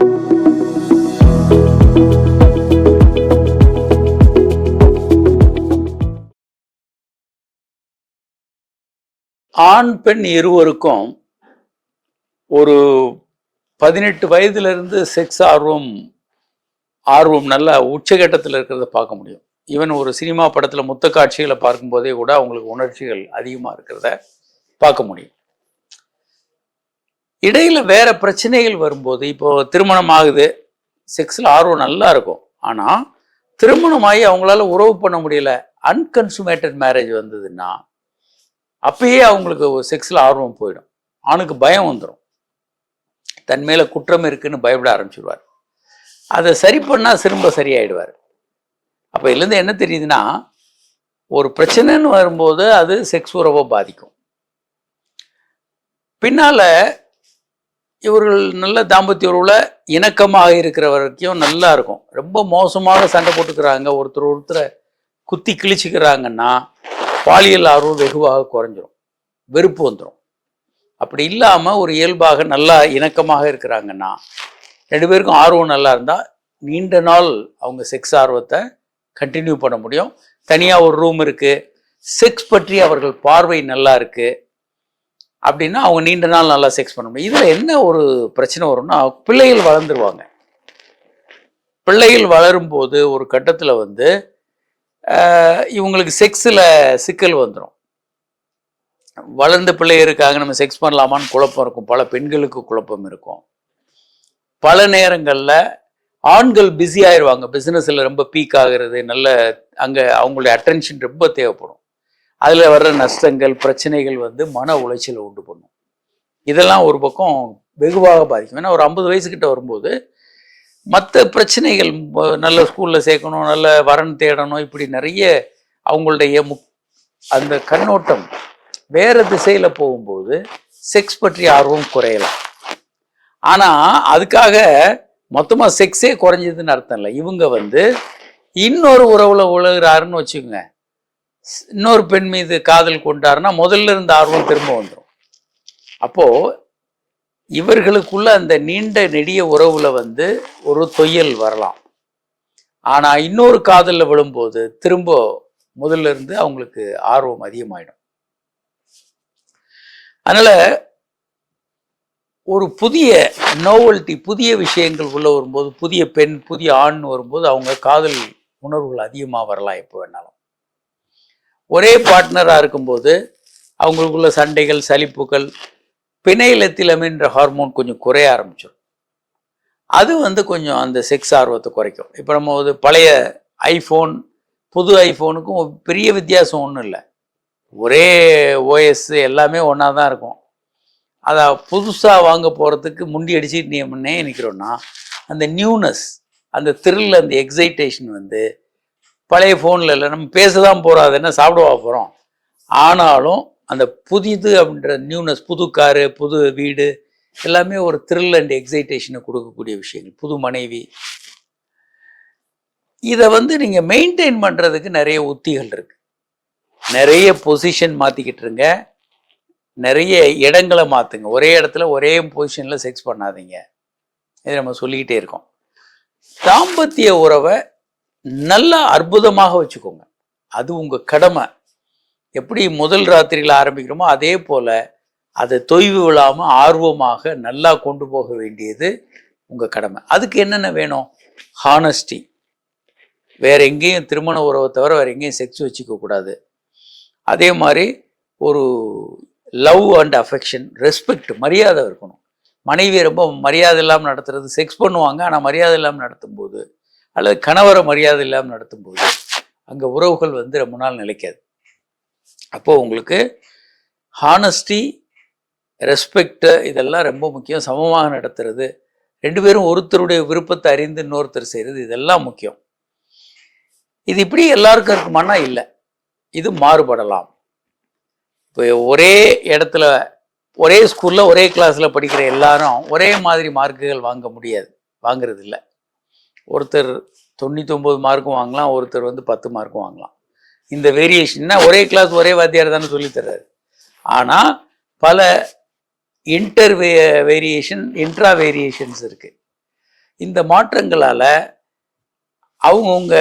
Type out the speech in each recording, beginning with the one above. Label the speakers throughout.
Speaker 1: ஆண் பெண் இருவருக்கும் ஒரு 18 வயதிலிருந்து செக்ஸ் ஆர்வம் நல்ல உச்சகட்டத்தில் இருக்கிறத பார்க்க முடியும். ஈவன் ஒரு சினிமா படத்தில் முத்த காட்சிகளை பார்க்கும்போதே கூட அவங்களுக்கு உணர்ச்சிகள் அதிகமாக இருக்கிறத பார்க்க முடியும். இடையில வேற பிரச்சனைகள் வரும்போது, இப்போ திருமணம் ஆகுது, செக்ஸில் ஆர்வம் நல்லா இருக்கும், ஆனால் திருமணமாகி அவங்களால உறவு பண்ண முடியல, அன்கன்சுமேட்டட் மேரேஜ் வந்ததுன்னா அப்பயே அவங்களுக்கு செக்ஸில் ஆர்வம் போயிடும். ஆணுக்கு பயம் வந்துடும், தன் மேலே குற்றம் இருக்குன்னு பயப்பட ஆரம்பிச்சிடுவார். அதை சரி பண்ணால் திரும்ப சரியாயிடுவார். அப்போ இதுலேருந்து என்ன தெரியுதுன்னா, ஒரு பிரச்சனைன்னு வரும்போது அது செக்ஸ் உறவை பாதிக்கும். பின்னால் இவர்கள் நல்ல தாம்பத்திய உறவில் இணக்கமாக இருக்கிற வரைக்கும் நல்லா இருக்கும். ரொம்ப மோசமாக சண்டை போட்டுக்கிறாங்க, ஒருத்தரை குத்தி கிழிச்சிக்கிறாங்கன்னா பாலியல் ஆர்வம் வெகுவாக குறைஞ்சிரும், வெறுப்பு வந்துடும். அப்படி இல்லாமல் ஒரு இயல்பாக நல்லா இணக்கமாக இருக்கிறாங்கன்னா, 2 பேருக்கும் ஆர்வம் நல்லா இருந்தால் நீண்ட நாள் அவங்க செக்ஸ் ஆர்வத்தை கண்டினியூ பண்ண முடியும். தனியாக ஒரு ரூம் இருக்குது, செக்ஸ் பற்றி அவர்கள் பார்வை நல்லா இருக்குது அப்படின்னா அவங்க நீண்ட நாள் நல்லா செக்ஸ் பண்ண முடியும். இதில் என்ன ஒரு பிரச்சனை வரும்னா, பிள்ளைகள் வளர்ந்துருவாங்க. பிள்ளைகள் வளரும்போது ஒரு கட்டத்தில் இவங்களுக்கு செக்ஸில் சிக்கல் வந்துடும். வளர்ந்த பிள்ளை இருக்காங்க, நம்ம செக்ஸ் பண்ணலாமான்னு குழப்பம் இருக்கும், பல பெண்களுக்கு குழப்பம் இருக்கும். பல நேரங்களில் ஆண்கள் பிஸி ஆயிடுவாங்க, பிஸ்னஸில் ரொம்ப பீக் ஆகிறது, நல்ல அங்கே அவங்களுடைய அட்டென்ஷன் ரொம்ப தேவைப்படும். அதில் வர்ற நஷ்டங்கள் பிரச்சனைகள் மன உளைச்சலை உண்டு பண்ணும். இதெல்லாம் ஒரு பக்கம் வெகுவாக பாதிக்கும். ஏன்னா ஒரு 50 வயசுக்கிட்ட வரும்போது மற்ற பிரச்சனைகள், நல்ல ஸ்கூலில் சேர்க்கணும், நல்ல வரன் தேடணும், இப்படி நிறைய அவங்களுடைய அந்த கண்ணோட்டம் வேறு திசையில் போகும்போது செக்ஸ் பற்றி ஆர்வம் குறையலாம். ஆனால் அதுக்காக மொத்தமாக செக்ஸே குறைஞ்சதுன்னு அர்த்தம் இல்லை. இவங்க இன்னொரு உறவில் உலகிறாருன்னு வச்சுக்கோங்க, இன்னொரு பெண் மீது காதல் கொண்டாருன்னா முதல்ல இருந்த ஆர்வம் திரும்ப வந்துடும். அப்போது இவர்களுக்குள்ள அந்த நீண்ட நெடிய உறவுல ஒரு தொய்யல் வரலாம். ஆனால் இன்னொரு காதலில் விழும்போது திரும்ப முதல்ல இருந்து அவங்களுக்கு ஆர்வம் அதிகமாயிடும். அதனால் ஒரு புதிய நோவல்ட்டி, புதிய விஷயங்கள் உள்ள வரும்போது, புதிய பெண் புதிய ஆண் வரும்போது அவங்க காதல் உணர்வுகள் அதிகமாக வரலாம். எப்போ வேணாலும் ஒரே பார்ட்னராக இருக்கும்போது அவங்களுக்குள்ள சண்டைகள், சலிப்புகள், பினைலெத்திலமின்ற ஹார்மோன் கொஞ்சம் குறைய ஆரம்பிச்சிடும். அது கொஞ்சம் அந்த செக்ஸ் ஆர்வத்தை குறைக்கும். இப்போ நம்ம பழைய ஐஃபோன் புது ஐஃபோனுக்கும் பெரிய வித்தியாசம் ஒன்றும் இல்லை, ஒரே ஓஎஸ் எல்லாமே ஒன்றா தான் இருக்கும். அதை புதுசாக வாங்க போகிறதுக்கு முண்டி அடிச்சுட்டு நீ நிற்கிறோன்னா அந்த நியூனஸ், அந்த த்ரில், அந்த எக்ஸைட்டேஷன் பழைய ஃபோனில் இல்லை. நம்ம பேச தான் போகிறோம், அது என்ன சாப்பிடவா போகிறோம், ஆனாலும் அந்த புதிது அப்படின்ற நியூனஸ், புது காரு, புது வீடு, எல்லாமே ஒரு த்ரில் அண்ட் எக்ஸைட்டேஷனை கொடுக்கக்கூடிய விஷயங்கள். புது மனைவி, இதை நீங்கள் மெயின்டைன் பண்ணுறதுக்கு நிறைய உத்திகள் இருக்குது. நிறைய பொசிஷன் மாற்றிக்கிட்டுருங்க, நிறைய இடங்களை மாற்றுங்க. ஒரே இடத்துல ஒரே பொசிஷனில் செக்ஸ் பண்ணாதீங்க. இதை நம்ம சொல்லிக்கிட்டே இருக்கோம். தாம்பத்திய உறவை நல்லா அற்புதமாக வச்சுக்கோங்க, அது உங்கள் கடமை. எப்படி முதல் ராத்திரியில் ஆரம்பிக்கிறோமோ அதே போல் அதை தொய்வு விழாமல் ஆர்வமாக நல்லா கொண்டு போக வேண்டியது உங்கள் கடமை. அதுக்கு என்னென்ன வேணும்? ஹானஸ்டி. வேறு எங்கேயும் திருமண உறவை தவிர வேறு எங்கேயும் செக்ஸ் வச்சுக்க கூடாது. அதே மாதிரி ஒரு லவ் அண்ட் அஃபெக்ஷன், ரெஸ்பெக்ட், மரியாதை இருக்கணும். மனைவியை ரொம்ப மரியாதை இல்லாமல் நடத்துறது, செக்ஸ் பண்ணுவாங்க ஆனால் மரியாதை இல்லாமல் நடத்தும்போது, அல்லது கணவரை மரியாதை இல்லாமல் நடத்தும்போது அங்கே உறவுகள் ரொம்ப நாள் நிலைக்காது. அப்போது உங்களுக்கு ஹானஸ்டி, ரெஸ்பெக்டு, இதெல்லாம் ரொம்ப முக்கியம். சமமாக நடத்துறது, 2 பேரும் ஒருத்தருடைய விருப்பத்தை அறிந்து இன்னொருத்தர் செய்கிறது, இதெல்லாம் முக்கியம். இது இப்படி எல்லாருக்கும் இருக்குமானா இல்லை, இது மாறுபடலாம். இப்போ ஒரே இடத்துல ஒரே ஸ்கூலில் ஒரே கிளாஸில் படிக்கிற எல்லாரும் ஒரே மாதிரி மார்க்குகள் வாங்க முடியாது, வாங்கிறது இல்லை. ஒருத்தர் 99 மார்க்கும் வாங்கலாம், ஒருத்தர் 10 மார்க்கும் வாங்கலாம். இந்த வேரியேஷன்னா ஒரே கிளாஸ் ஒரே வாத்தியார் தானே சொல்லித்தர்றாரு. ஆனால் பல இன்ட்ரா வேரியேஷன்ஸ் இருக்குது. இந்த மாற்றங்களால் அவங்கவுங்க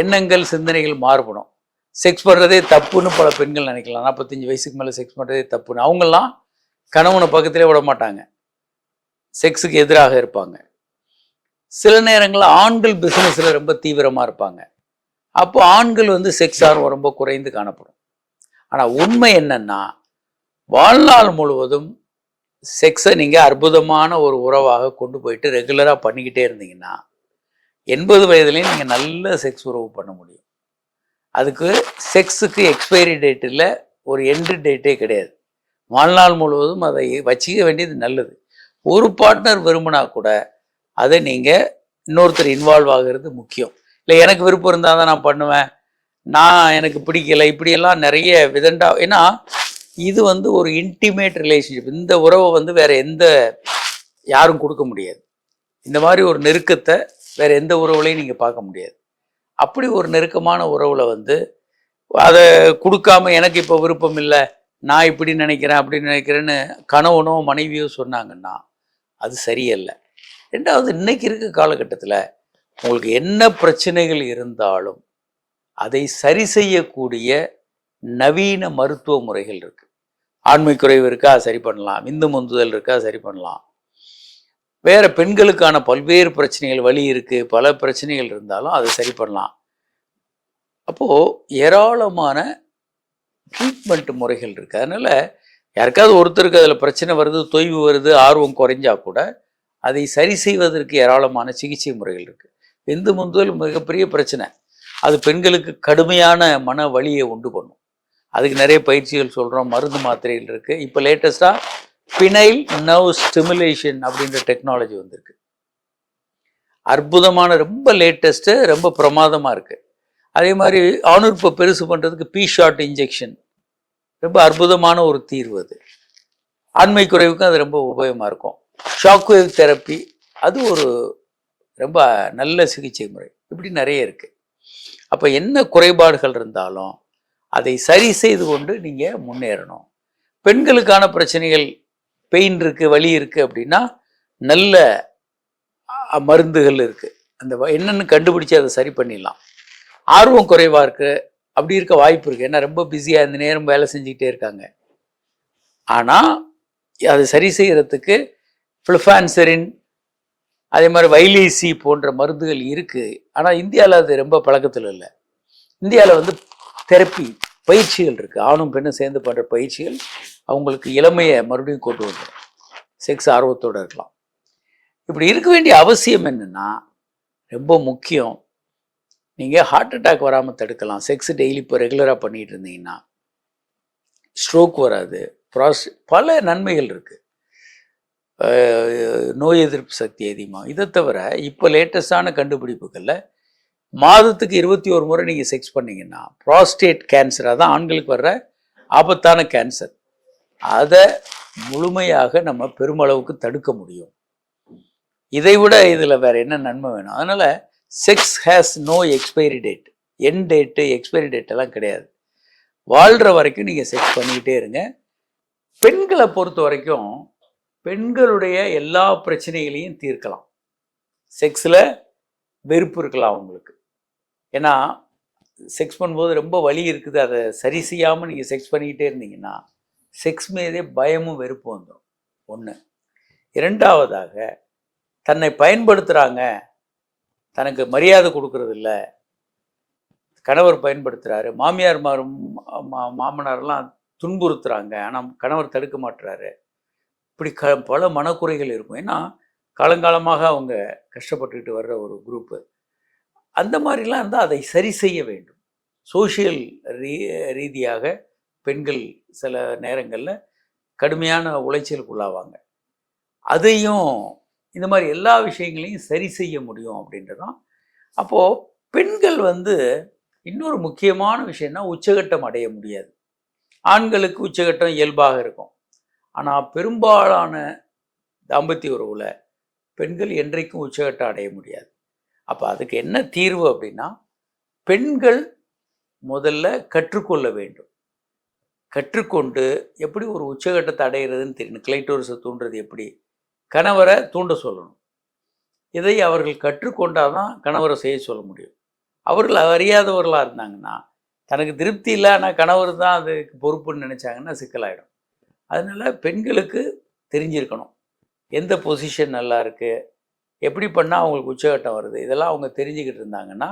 Speaker 1: எண்ணங்கள் சிந்தனைகள் மாறுபடும். செக்ஸ் பண்ணுறதே தப்புன்னு பல பெண்கள் நினைக்கலாம். 45 வயசுக்கு மேலே செக்ஸ் பண்ணுறதே தப்புன்னு. அவங்கெல்லாம் கணவனை பக்கத்திலே விட மாட்டாங்க, செக்ஸுக்கு எதிராக இருப்பாங்க. சில நேரங்களில் ஆண்கள் பிஸ்னஸில் ரொம்ப தீவிரமாக இருப்பாங்க. அப்போ ஆண்கள் செக்ஸ் ஆர்வம் ரொம்ப குறைந்து காணப்படும். ஆனால் உண்மை என்னன்னா, வாழ்நாள் முழுவதும் செக்ஸை நீங்கள் அற்புதமான ஒரு உறவாக கொண்டு போயிட்டு ரெகுலராக பண்ணிக்கிட்டே இருந்தீங்கன்னா 80 வயதுலேயும் நீங்கள் நல்ல செக்ஸ் உறவு பண்ண முடியும். அதுக்கு செக்ஸுக்கு எக்ஸ்பைரி டேட் இல்லை, ஒரு எண்டு டேட்டே கிடையாது. வாழ்நாள் முழுவதும் அதை வச்சிக்க வேண்டியது நல்லது. ஒரு பார்ட்னர் விரும்பினா கூட அதை நீங்கள் இன்னொருத்தர் இன்வால்வ் ஆகிறது முக்கியம். இல்லை எனக்கு விருப்பம் இருந்தால் தான் நான் பண்ணுவேன், எனக்கு பிடிக்கலை, இப்படியெல்லாம் நிறைய விதண்டா. ஏன்னா இது ஒரு இன்டிமேட் ரிலேஷன்ஷிப். இந்த உறவை வேற எந்த யாரும் கொடுக்க முடியாது. இந்த மாதிரி ஒரு நெருக்கத்தை வேற எந்த உறவுலையும் நீங்கள் பார்க்க முடியாது. அப்படி ஒரு நெருக்கமான உறவில் அதை கொடுக்காம எனக்கு இப்போ விருப்பம் இல்லை, நான் இப்படி நினைக்கிறேன் அப்படி நினைக்கிறேன்னு கணவனோ மனைவியோ சொன்னாங்கன்னா அது சரியல்ல. ரெண்டாவது, இன்னைக்கு இருக்க காலகட்டத்தில் உங்களுக்கு என்ன பிரச்சனைகள் இருந்தாலும் அதை சரி செய்யக்கூடிய நவீன மருத்துவ முறைகள் இருக்கு. ஆண்மை குறைவு இருக்கா சரி பண்ணலாம், விந்து முந்துதல் இருக்கா சரி பண்ணலாம், வேற பெண்களுக்கான பல்வேறு பிரச்சனைகள், வலி இருக்கு, பல பிரச்சனைகள் இருந்தாலும் அதை சரி பண்ணலாம். அப்போ ஏராளமான ட்ரீட்மெண்ட் முறைகள் இருக்கு. அதனால யாருக்காவது ஒருத்தருக்கு அதில் பிரச்சனை வருது, தொய்வு வருது, ஆர்வம் குறைஞ்சா கூட அதை சரி செய்வதற்கு ஏராளமான சிகிச்சை முறைகள் இருக்கு. விந்து முந்துதல் மிகப்பெரிய பிரச்சனை. அது பெண்களுக்கு கடுமையான மன வலியை உண்டு பண்ணும். அதுக்கு நிறைய பயிற்சிகள் சொல்கிறோம், மருந்து மாத்திரைகள் இருக்குது. இப்போ லேட்டஸ்ட்டாக பினைல் நர்வ் ஸ்டிமுலேஷன் அப்படின்ற டெக்னாலஜி வந்திருக்கு. அற்புதமான, ரொம்ப லேட்டஸ்ட்டு, ரொம்ப பிரமாதமாக இருக்குது. அதே மாதிரி ஆணுறுப்பை பெருசு பண்ணுறதுக்கு பி-ஷாட் இன்ஜெக்ஷன் ரொம்ப அற்புதமான ஒரு தீர்வு. அது ஆண்மை குறைவுக்கும் அது ரொம்ப உபயோகமாக இருக்கும். ஷாக்வேவ் தெரப்பி அது ஒரு ரொம்ப நல்ல சிகிச்சை முறை. இப்படி நிறைய இருக்குது. அப்போ என்ன குறைபாடுகள் இருந்தாலும் அதை சரி செய்து கொண்டு நீங்கள் முன்னேறணும். பெண்களுக்கான பிரச்சனைகள், பெயின் இருக்குது, வலி இருக்குது அப்படின்னா நல்ல மருந்துகள் இருக்குது. அந்த என்னென்னு கண்டுபிடிச்சி அதை சரி பண்ணிடலாம். ஆர்வம் குறைவாக இருக்குது, அப்படி இருக்க வாய்ப்பு இருக்குது. ஏன்னா ரொம்ப பிஸியாக இந்த நேரம் வேலை செஞ்சுக்கிட்டே இருக்காங்க. ஆனால் அதை சரி செய்கிறதுக்கு ஃப்ளூஃபான்சரின், அதே மாதிரி வைலீசி போன்ற மருந்துகள் இருக்குது. ஆனால் இந்தியாவில் அது ரொம்ப பழக்கத்தில் இல்லை. இந்தியாவில் தெரப்பி பயிற்சிகள் இருக்குது. ஆணும் பெண்ணும் சேர்ந்து பண்ணுற பயிற்சிகள் அவங்களுக்கு இளமையை மறுபடியும் கொண்டு வந்துடும், செக்ஸ் ஆர்வத்தோடு இருக்கலாம். இப்படி இருக்க வேண்டிய அவசியம் என்னென்னா, ரொம்ப முக்கியம், நீங்கள் ஹார்ட் அட்டாக் வராமல் தடுக்கலாம். செக்ஸ் டெய்லி இப்போ ரெகுலராக பண்ணிகிட்டு இருந்தீங்கன்னா ஸ்ட்ரோக் வராது, பல நன்மைகள் இருக்குது. நோய் எதிர்ப்பு சக்தி அதிகமாக. இதை தவிர இப்போ லேட்டஸ்டான கண்டுபிடிப்புகளில் மாதத்துக்கு 21 முறை நீங்கள் செக்ஸ் பண்ணிங்கன்னா ப்ராஸ்டேட் கேன்சர், அதான் ஆண்களுக்கு வர்ற ஆபத்தான கேன்சர், அதை முழுமையாக நம்ம பெருமளவுக்கு தடுக்க முடியும். இதை விட இதில் வேறு என்ன நன்மை வேணும்? அதனால் sex has no expiry date, என் டேட்டு, எக்ஸ்பைரி டேட்டெல்லாம் கிடையாது. வாழ்கிற வரைக்கும் நீங்கள் செக்ஸ் பண்ணிக்கிட்டே இருங்க. பெண்களை பொறுத்த வரைக்கும் பெண்களுடைய எல்லா பிரச்சனைகளையும் தீர்க்கலாம். செக்ஸில் வெறுப்பு இருக்கலாம் அவங்களுக்கு, ஏன்னா செக்ஸ் பண்ணும்போது ரொம்ப வலி இருக்குது, அதை சரி செய்யாமல் நீங்கள் செக்ஸ் பண்ணிக்கிட்டே இருந்தீங்கன்னா செக்ஸ் மீதே பயமும் வெறுப்பும் வந்துடும். ஒன்று. இரண்டாவதாக, தன்னை பயன்படுத்துகிறாங்க, தனக்கு மரியாதை கொடுக்கறது இல்லை, கணவர் பயன்படுத்துகிறாரு, மாமியார் மாமனாரெல்லாம் துன்புறுத்துகிறாங்க, ஆனால் கணவர் தடுக்க மாட்டுறாரு, இப்படி பல மனக்குறைகள் இருக்கும். ஏன்னா காலங்காலமாக அவங்க கஷ்டப்பட்டுக்கிட்டு வர்ற ஒரு குரூப்பு. அந்த மாதிரிலாம் இருந்தால் அதை சரி செய்ய வேண்டும். சோஷியல் ரீதியாக பெண்கள் சில நேரங்களில் கடுமையான உளைச்சலுக்கு உள்ளாவாங்க. அதையும் இந்த மாதிரி எல்லா விஷயங்களையும் சரி செய்ய முடியும் அப்படின்றதான். அப்போது பெண்கள் இன்னொரு முக்கியமான விஷயம்னா உச்சகட்டம் அடைய முடியாது. ஆண்களுக்கு உச்சகட்டம் இயல்பாக இருக்கும். ஆனால் பெரும்பாலான தாம்பத்திய உறவில் பெண்கள் என்றைக்கும் உச்சகட்டம் அடைய முடியாது. அப்போ அதுக்கு என்ன தீர்வு அப்படின்னா, பெண்கள் முதல்ல கற்றுக்கொள்ள வேண்டும். கற்றுக்கொண்டு எப்படி ஒரு உச்சகட்டத்தை அடைகிறதுன்னு தெரியணும். கிளைட்டோரிஸை தூண்டுறது எப்படி, கணவரை தூண்ட சொல்லணும். இதை அவர்கள் கற்றுக்கொண்டால் தான் கணவரை செய்ய சொல்ல முடியும். அவர்கள் அறியாதவர்களாக இருந்தாங்கன்னா, தனக்கு திருப்தி இல்லை ஆனால் கணவர் தான் அதுக்கு பொறுப்புன்னு நினச்சாங்கன்னா சிக்கலாயிடும். அதனால் பெண்களுக்கு தெரிஞ்சிருக்கணும். எந்த பொசிஷன் நல்லா இருக்குது, எப்படி பண்ணால் அவங்களுக்கு உச்சகட்டம் வருது, இதெல்லாம் அவங்க தெரிஞ்சுக்கிட்டு இருந்தாங்கன்னா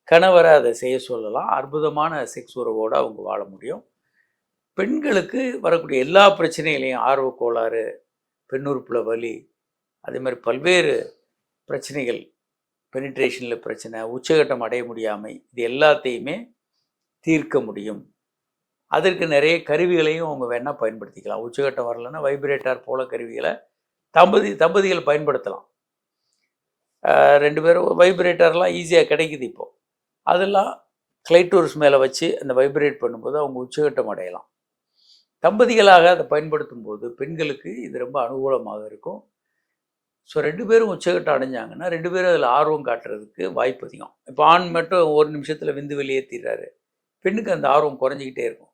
Speaker 1: கணவரை அதை செய்ய சொல்லலாம். அற்புதமான செக்ஸ் உறவோடு அவங்க வாழ முடியும். பெண்களுக்கு வரக்கூடிய எல்லா பிரச்சனைகளையும் ஆர்வக் கோளாறு, பெண்ணுறுப்புல வலி, அதே மாதிரி பல்வேறு பிரச்சனைகள், பெனிட்ரேஷனில் பிரச்சனை, உச்சகட்டம் அடைய முடியாமை, இது எல்லாத்தையுமே தீர்க்க முடியும். அதற்கு நிறைய கருவிகளையும் அவங்க வேணால் பயன்படுத்திக்கலாம். உச்சகட்டம் வரலைன்னா வைப்ரேட்டர் போல கருவிகளை தம்பதிகள் பயன்படுத்தலாம். 2 பேரும் வைப்ரேட்டர்லாம் ஈஸியாக கிடைக்குது இப்போது. அதெல்லாம் கிளைட்டோரிஸ் மேலே வச்சு அந்த வைப்ரேட் பண்ணும்போது அவங்க உச்சகட்டம் அடையலாம். தம்பதிகளாக அதை பயன்படுத்தும் போது பெண்களுக்கு இது ரொம்ப அனுகூலமாக இருக்கும். ஸோ 2 பேரும் உச்சகட்டம் அடைஞ்சாங்கன்னா 2 பேரும் அதில் ஆர்வம் காட்டுறதுக்கு வாய்ப்பு அதிகம். இப்போ ஆண் மட்டும் 1 நிமிஷத்தில் விந்து வெளியேற்றிடுறாரு, பெண்ணுக்கு அந்த ஆர்வம் குறைஞ்சிக்கிட்டே இருக்கும்.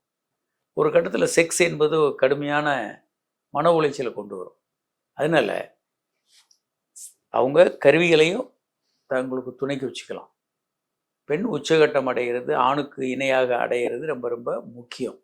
Speaker 1: ஒரு கட்டத்தில் செக்ஸ் என்பது கடுமையான மன உளைச்சலை கொண்டு வரும். அதனால் அவங்க கருவிகளையும் தங்களுக்கு துணைக்கு வச்சுக்கலாம். பெண் உச்சகட்டம் அடைகிறது, ஆணுக்கு இணையாக அடைகிறது ரொம்ப ரொம்ப முக்கியம்.